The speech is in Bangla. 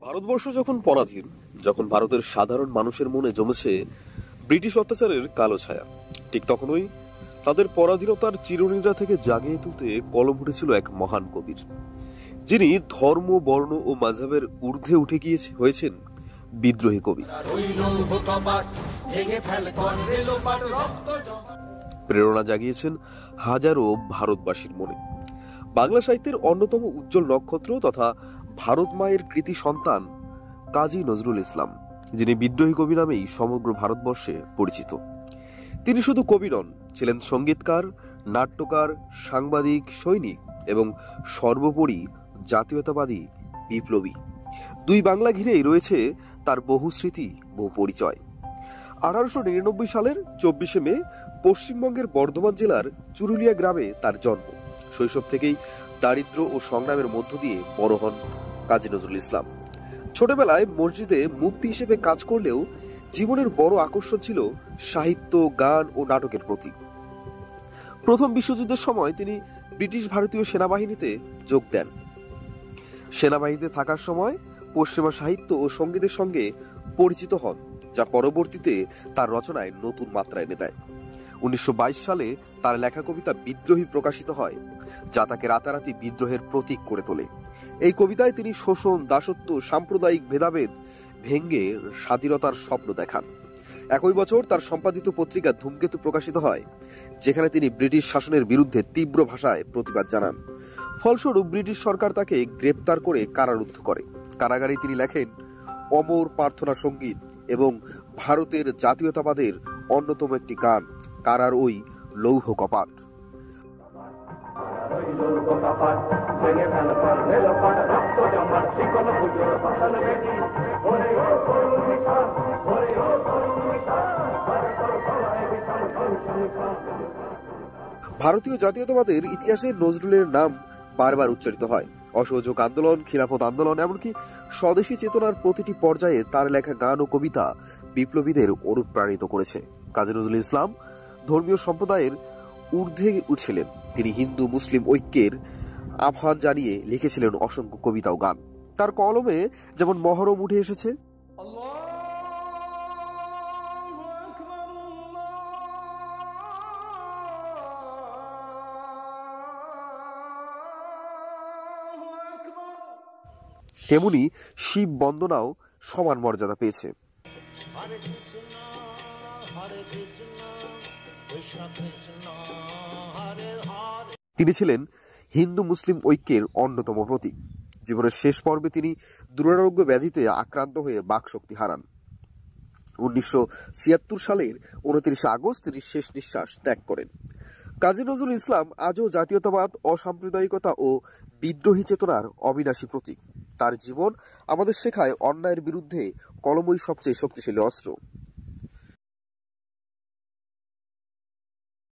ভারতবর্ষ যখন পরাধীন, যখন ভারতের সাধারণ মানুষের মনে জমেছে ব্রিটিশ অত্যাচারের কালো ছায়া, ঠিক তখনই তাদের পরাধীনতার চিরনিদ্রা থেকে জাগিয়ে তুলতে কলম উঠেছিল এক মহান কবির, যিনি ধর্ম, বর্ণ ও মাযহাবের ঊর্ধ্বে উঠে হয়েছেন বিদ্রোহী কবি। প্রেরণা জাগিয়েছেন হাজারো ভারতবাসীর মনে। বাংলা সাহিত্যের অন্যতম উজ্জ্বল নক্ষত্র তথা ভারত মায়ের কৃতি সন্তান কাজী নজরুল ইসলাম, যিনি বিদ্রোহী কবি নামেই সমগ্র ভারতবর্ষে পরিচিত। তিনি শুধু কবি নন, ছিলেন সঙ্গীতকার, নাট্যকার, সাংবাদিক, সৈনিক এবং সর্বোপরি জাতীয়তাবাদী বিপ্লবী। দুই বাংলা ঘিরেই রয়েছে তার বহু স্মৃতি, বহু পরিচয়। 1899 সালের 24শে মে পশ্চিমবঙ্গের বর্ধমান জেলার চুরুলিয়া গ্রামে তার জন্ম। শৈশব থেকেই দারিদ্র্য ও সংগ্রামের মধ্য দিয়ে বড় হন কাজী নজরুল ইসলাম। ছোটবেলায় মসজিদে মুফতি হিসেবে কাজ করলেও জীবনের বড় আকর্ষণ ছিল সাহিত্য, গান ও নাটকের প্রতি। প্রথম বিশ্বযুদ্ধের সময় তিনি ব্রিটিশ ভারতীয় সেনাবাহিনীতে যোগ দেন। সেনাবাহিনীতে থাকার সময় পশ্চিমা সাহিত্য ও সঙ্গীতের সঙ্গে পরিচিত হন, যা পরবর্তীতে তার রচনায় নতুন মাত্রা এনে দেয়। 1922 সালে তার লেখা কবিতা বিদ্রোহী প্রকাশিত হয়, যা তাকে রাতারাতি বিদ্রোহের প্রতীক করে তোলে। এই কবিতায় তিনি শোষণ, দাসত্ব, সাম্প্রদায়িক ভেদাভেদ ভেঙ্গে স্বাধীনতার স্বপ্ন দেখান। একই বছর তার সম্পাদিত পত্রিকা ধূমকেতু প্রকাশিত হয়, যেখানে তিনি ব্রিটিশ শাসনের বিরুদ্ধে তীব্র ভাষায় প্রতিবাদ জানান। ফলস্বরূপ ব্রিটিশ সরকার তাকে গ্রেপ্তার করে কারারুদ্ধ করে। কারাগারে তিনি লেখেন অমর প্রার্থনা সঙ্গীত এবং ভারতের জাতীয়তাবাদের অন্যতম একটি গান, কারার ওই লৌহ কপাট। ভারতীয় জাতীয়তাবাদের ইতিহাসে নজরুলের নাম বারবার উচ্চারিত হয়। অসহযোগ আন্দোলন, খিলাফত আন্দোলন, এমনকি স্বদেশী চেতনার প্রতিটি পর্যায়ে তার লেখা গান ও কবিতা বিপ্লবীদের অনুপ্রাণিত করেছে। কাজী নজরুল ইসলাম ধর্মীয় সম্প্রদায়ের ঊর্ধ্বে উঠছিলেন। তিনি হিন্দু মুসলিম ঐক্যের আহ্বান জানিয়ে লিখেছিলেন অসংখ্য কবিতা ও গান। তার কলমে যেমন মহরম উঠে এসেছে, তেমনি শিব বন্দনাও সমান মর্যাদা পেয়েছে। তিনি ছিলেন হিন্দু মুসলিম ঐক্যের অন্যতম প্রতীক। জীবনের শেষ পর্বে তিনি দুরারোগ্য ব্যাধিতে আক্রান্ত হয়ে বাকশক্তি হারান। 1976 সালের 29 আগস্ট তিনি শেষ নিঃশ্বাস ত্যাগ করেন। কাজী নজরুল ইসলাম আজও জাতীয়তাবাদ, অসাম্প্রদায়িকতা ও বিদ্রোহী চেতনার অবিনাশী প্রতীক। তার জীবন আমাদের শেখায় অন্যায়ের বিরুদ্ধে কলমই সবচেয়ে শক্তিশালী অস্ত্র।